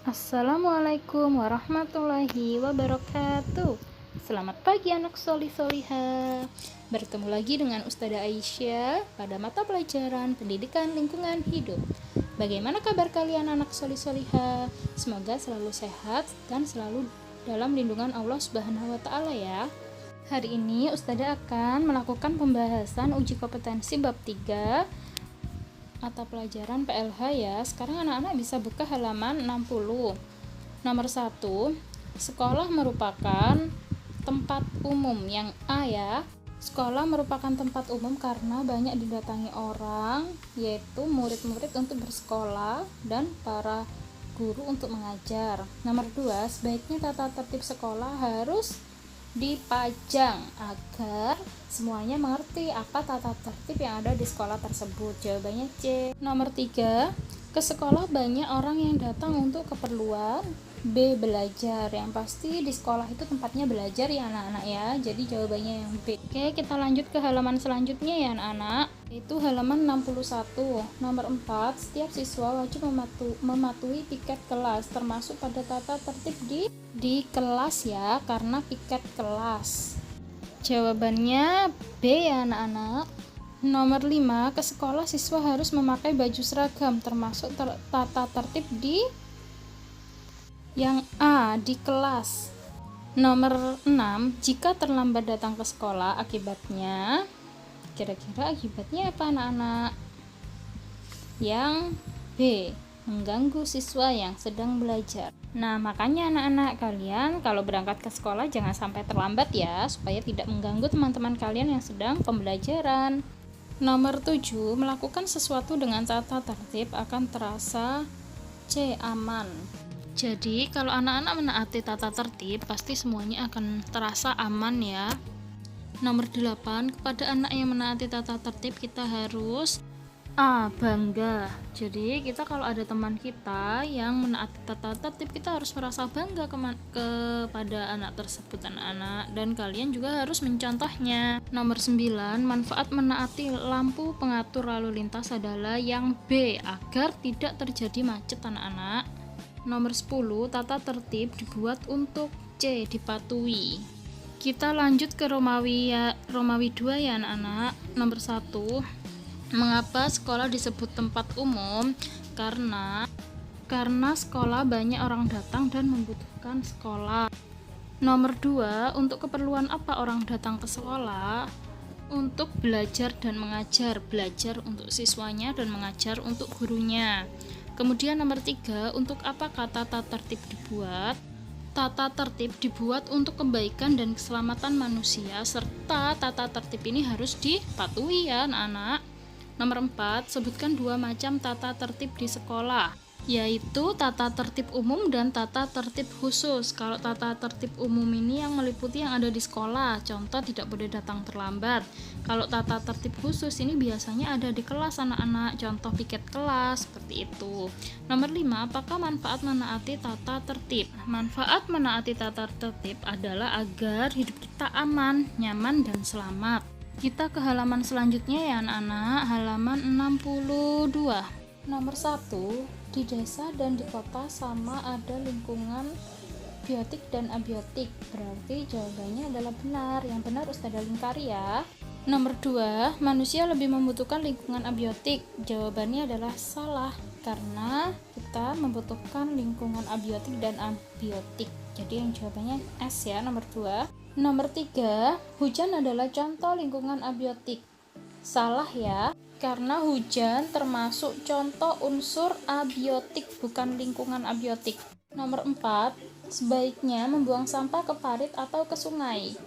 Assalamualaikum warahmatullahi wabarakatuh. Selamat pagi anak solih-solihah. Bertemu lagi dengan Ustazah Aisyah pada mata pelajaran Pendidikan Lingkungan Hidup. Bagaimana kabar kalian anak solih-solihah? Semoga selalu sehat dan selalu dalam lindungan Allah Subhanahu wa taala ya. Hari ini Ustazah akan melakukan pembahasan uji kompetensi bab 3 mata pelajaran PLH ya. Sekarang anak-anak bisa buka halaman 60. Nomor 1, sekolah merupakan tempat umum. Yang A ya. Sekolah merupakan tempat umum karena banyak didatangi orang, yaitu murid-murid untuk bersekolah dan para guru untuk mengajar. Nomor 2, sebaiknya tata tertib sekolah harus dipajang agar semuanya mengerti apa tata tertib yang ada di sekolah tersebut. Jawabannya C. Nomor 3, ke sekolah banyak orang yang datang untuk keperluan B, belajar. Yang pasti di sekolah itu tempatnya belajar ya anak-anak ya. Jadi jawabannya yang B. Oke, kita lanjut ke halaman selanjutnya ya anak-anak. Itu halaman 61. Nomor 4, setiap siswa wajib mematuhi piket kelas termasuk pada tata tertib di kelas ya, karena piket kelas. Jawabannya B ya anak-anak. Nomor 5, ke sekolah siswa harus memakai baju seragam termasuk tata tertib di yang A, di kelas. Nomor 6, jika terlambat datang ke sekolah akibatnya, kira-kira akibatnya apa anak-anak? Yang B, mengganggu siswa yang sedang belajar. Nah, makanya anak-anak kalian kalau berangkat ke sekolah jangan sampai terlambat ya, supaya tidak mengganggu teman-teman kalian yang sedang pembelajaran. Nomor 7, melakukan sesuatu dengan tata tertib akan terasa C, aman. Jadi, kalau anak-anak menaati tata tertib, pasti semuanya akan terasa aman ya. Nomor 8, kepada anak yang menaati tata tertib kita harus A, bangga. Jadi kita kalau ada teman kita yang menaati tata tertib, kita harus merasa bangga kepada anak tersebut anak-anak, dan kalian juga harus mencontohnya. Nomor 9, manfaat menaati lampu pengatur lalu lintas adalah yang B, agar tidak terjadi macet anak-anak. Nomor 10, tata tertib dibuat untuk C, dipatuhi. Kita lanjut ke Romawi 2 ya anak-anak. Nomor 1, mengapa sekolah disebut tempat umum? Karena sekolah banyak orang datang dan membutuhkan sekolah. Nomor 2, untuk keperluan apa orang datang ke sekolah? Untuk belajar dan mengajar. Belajar untuk siswanya dan mengajar untuk gurunya. Kemudian nomor 3, untuk apa kata tata tertib dibuat? Tata tertib dibuat untuk kebaikan dan keselamatan manusia, serta tata tertib ini harus dipatuhi ya anak-anak. Nomor 4, sebutkan 2 macam tata tertib di sekolah, yaitu tata tertib umum dan tata tertib khusus. Kalau tata tertib umum ini yang meliputi yang ada di sekolah, contoh tidak boleh datang terlambat. Kalau tata tertib khusus ini biasanya ada di kelas anak-anak, contoh piket kelas, seperti itu. Nomor 5, apakah manfaat menaati tata tertib? Manfaat menaati tata tertib adalah agar hidup kita aman, nyaman, dan selamat. Kita ke halaman selanjutnya ya anak-anak, halaman 62. Nomor 1, di desa dan di kota sama ada lingkungan biotik dan abiotik. Berarti jawabannya adalah benar. Yang benar Ustazah lingkari ya. Nomor 2, manusia lebih membutuhkan lingkungan abiotik. Jawabannya adalah salah, karena kita membutuhkan lingkungan abiotik dan abiotik. Jadi yang jawabannya S ya, nomor 2. Nomor 3, hujan adalah contoh lingkungan abiotik. Salah ya, karena hujan termasuk contoh unsur abiotik, bukan lingkungan abiotik. Nomor 4, sebaiknya membuang sampah ke parit atau ke sungai.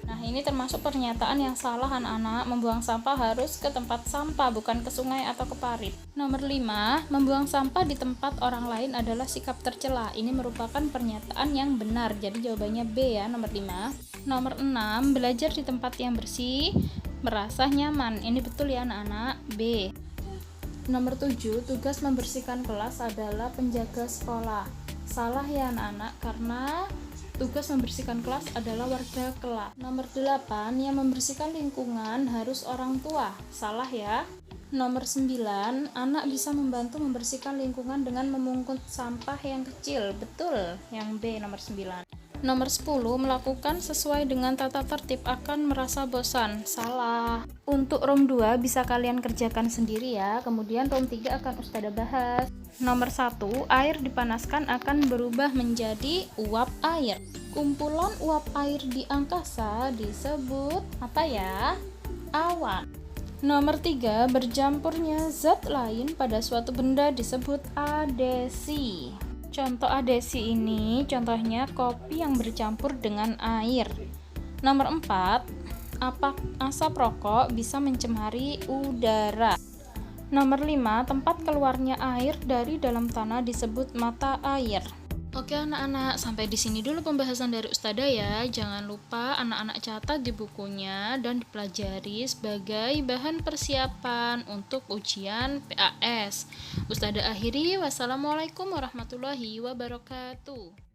Nah, ini termasuk pernyataan yang salah anak-anak. Membuang sampah harus ke tempat sampah, bukan ke sungai atau ke parit. Nomor 5, membuang sampah di tempat orang lain adalah sikap tercela. Ini merupakan pernyataan yang benar. Jadi jawabannya B ya, nomor 5. Nomor 6, belajar di tempat yang bersih, merasa nyaman. Ini betul ya anak-anak, B. Nomor 7, tugas membersihkan kelas adalah penjaga sekolah. Salah ya anak-anak, karena tugas membersihkan kelas adalah warga kelas. Nomor 8, yang membersihkan lingkungan harus orang tua. Salah ya. Nomor 9, anak bisa membantu membersihkan lingkungan dengan memungut sampah yang kecil. Betul, yang B nomor 9. Nomor 10, melakukan sesuai dengan tata tertib akan merasa bosan. Salah. Untuk room 2 bisa kalian kerjakan sendiri ya, kemudian room 3 akan Ustazah bahas. Nomor 1, air dipanaskan akan berubah menjadi uap air. Kumpulan uap air di angkasa disebut apa ya? Awan. Nomor 3, bercampurnya zat lain pada suatu benda disebut adesi. Contoh adesi ini contohnya kopi yang bercampur dengan air. Nomor 4, asap rokok bisa mencemari udara. Nomor 5, tempat keluarnya air dari dalam tanah disebut mata air. Oke anak-anak, sampai di sini dulu pembahasan dari Ustazah ya. Jangan lupa anak-anak catat di bukunya dan dipelajari sebagai bahan persiapan untuk ujian PAS. Ustazah akhiri, wassalamualaikum warahmatullahi wabarakatuh.